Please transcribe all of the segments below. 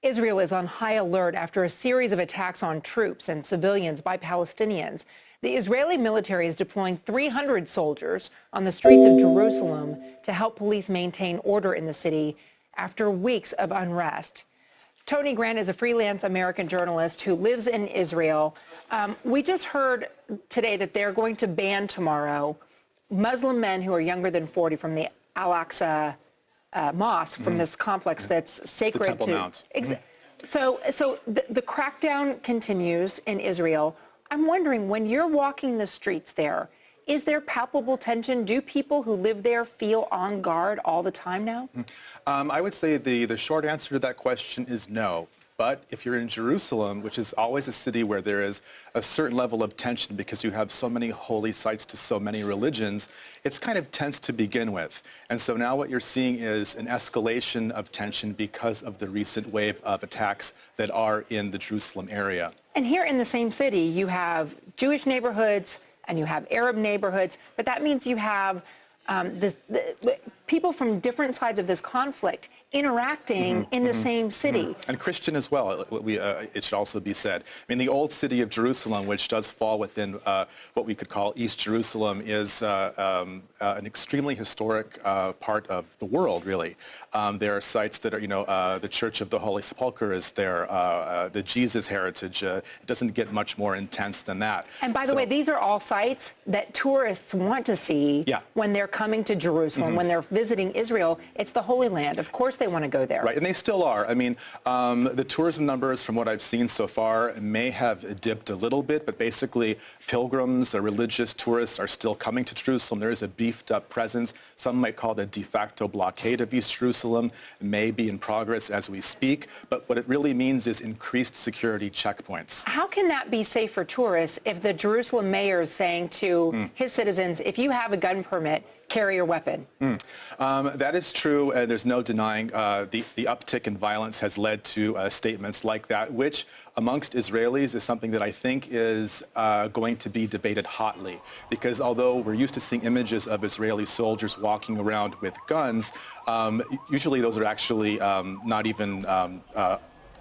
Israel is on high alert after a series of attacks on troops and civilians by Palestinians. The Israeli military is deploying 300 soldiers on the streets of Jerusalem to help police maintain order in the city after weeks of unrest. Tony Grant is a freelance American journalist who lives in Israel. We just heard today that they're going to ban tomorrow Muslim men who are younger than 40 from the Al-Aqsa mosque, from this complex that's sacred the Temple to. Mount. So the crackdown continues in Israel. I'm wondering, when you're walking the streets there, is there palpable tension? Do people who live there feel on guard all the time now? I would say the short answer to that question is no. But if you're in Jerusalem, which is always a city where there is a certain level of tension because you have so many holy sites to so many religions, it's kind of tense to begin with. And so now what you're seeing is an escalation of tension because of the recent wave of attacks that are in the Jerusalem area. And here in the same city, you have Jewish neighborhoods and you have Arab neighborhoods, but that means you have people from different sides of this conflict interacting in the same city. And Christian as well, it should also be said. I mean, the old city of Jerusalem, which does fall within what we could call East Jerusalem, is an extremely historic part of the world, really. There are sites that are, the Church of the Holy Sepulchre is there, the Jesus heritage. It doesn't get much more intense than that. And by the way, these are all sites that tourists want to see when they're coming to Jerusalem, when they're visiting Israel. It's the Holy Land. Of course they want to go there. Right, and they still are. I mean, the tourism numbers, from what I've seen so far, may have dipped a little bit, but basically pilgrims, religious tourists are still coming to Jerusalem. There is a beefed up presence. Some might call it a de facto blockade of East Jerusalem. It may be in progress as we speak, but what it really means is increased security checkpoints. How can that be safe for tourists if the Jerusalem mayor is saying to his citizens, if you have a gun permit, carry your weapon? That is true, and there's no denying the uptick in violence has led to statements like that, which amongst Israelis is something that I think is going to be debated hotly. Because although we're used to seeing images of Israeli soldiers walking around with guns, usually those are actually not even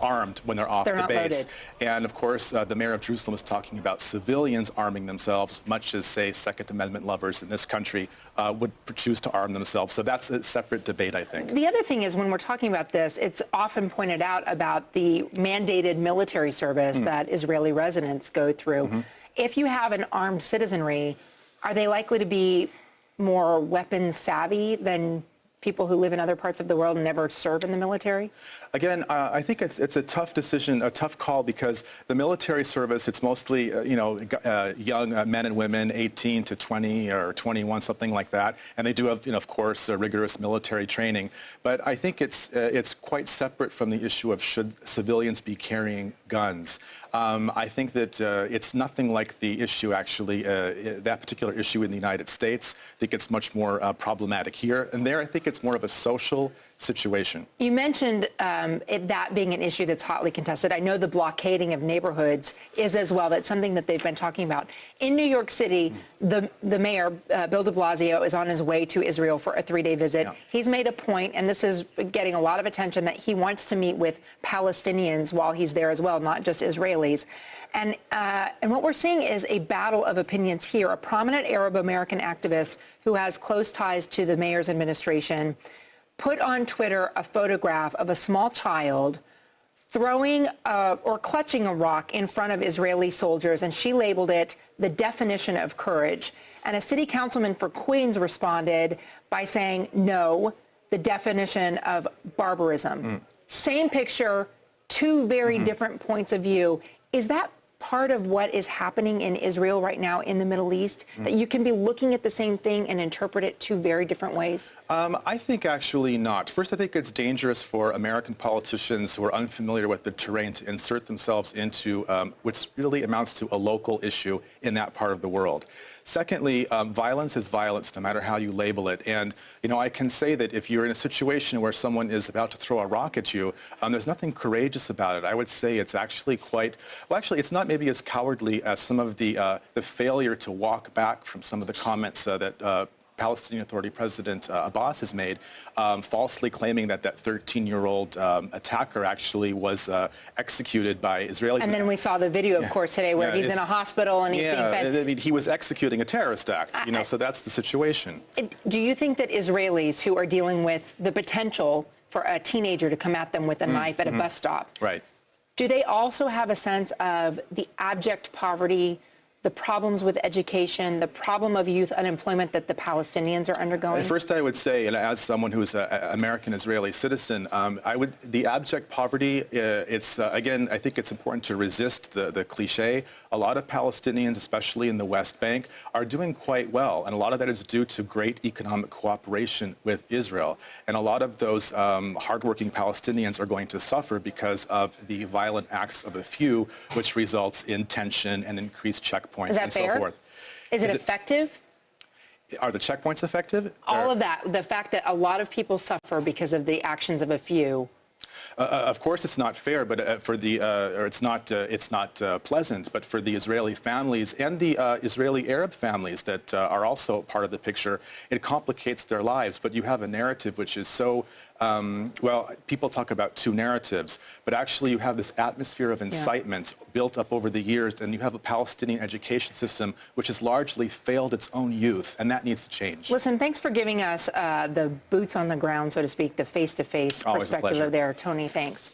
armed when they're off the base. Loaded. And of course, the mayor of Jerusalem is talking about civilians arming themselves, much as, say, Second Amendment lovers in this country would choose to arm themselves. So that's a separate debate, I think. The other thing is, when we're talking about this, it's often pointed out about the mandated military service that Israeli residents go through. If you have an armed citizenry, are they likely to be more weapons savvy than people who live in other parts of the world and never serve in the military? Again, I think it's a tough decision, a tough call, because the military service, it's mostly, young men and women, 18 to 20 or 21, something like that. And they do have, of course, rigorous military training. But I think it's quite separate from the issue of should civilians be carrying guns. I think that it's nothing like the issue, actually, that particular issue in the United States. I think it's much more problematic here. And there, I think it's more of a social situation. You mentioned that being an issue that's hotly contested. I know the blockading of neighborhoods is as well. That's something that they've been talking about. In New York City, the mayor, Bill de Blasio, is on his way to Israel for a 3-day visit. He's made a point, and this is getting a lot of attention, that he wants to meet with Palestinians while he's there as well, not just Israelis. And what we're seeing is a battle of opinions here. A prominent Arab American activist who has close ties to the mayor's administration put on Twitter a photograph of a small child throwing or clutching a rock in front of Israeli soldiers, and she labeled it the definition of courage. And a city councilman for Queens responded by saying, no, the definition of barbarism. Same picture, two very different points of view. Is that part of what is happening in Israel right now in the Middle East, that you can be looking at the same thing and interpret it two very different ways? I think actually not. First, I think it's dangerous for American politicians who are unfamiliar with the terrain to insert themselves into which really amounts to a local issue in that part of the world. Secondly, violence is violence, no matter how you label it. And, I can say that if you're in a situation where someone is about to throw a rock at you, there's nothing courageous about it. I would say it's actually it's not maybe as cowardly as some of the failure to walk back from some of the comments that Palestinian Authority President Abbas has made, falsely claiming that that 13-year-old attacker actually was executed by Israelis. And then we saw the video, of course, today where he's in a hospital and he's being fed. I mean, he was executing a terrorist act, so that's the situation. Do you think that Israelis who are dealing with the potential for a teenager to come at them with a knife at a bus stop, right, do they also have a sense of the abject poverty, the problems with education, the problem of youth unemployment that the Palestinians are undergoing? First, I would say, and as someone who's an American-Israeli citizen, the abject poverty, again, I think it's important to resist the cliche. A lot of Palestinians, especially in the West Bank, are doing quite well, and a lot of that is due to great economic cooperation with Israel. And a lot of those hardworking Palestinians are going to suffer because of the violent acts of a few, which results in tension and increased checkpoints and so forth. Is it effective? Are the checkpoints effective? All of that, the fact that a lot of people suffer because of the actions of a few. Of course, it's not fair, but it's not pleasant. But for the Israeli families and the Israeli Arab families that are also part of the picture, it complicates their lives. But you have a narrative which is so well, people talk about two narratives, but actually you have this atmosphere of incitement built up over the years, and you have a Palestinian education system which has largely failed its own youth, and that needs to change. Listen, thanks for giving us the boots on the ground, so to speak, the face-to-face perspective of there. Tony, thanks.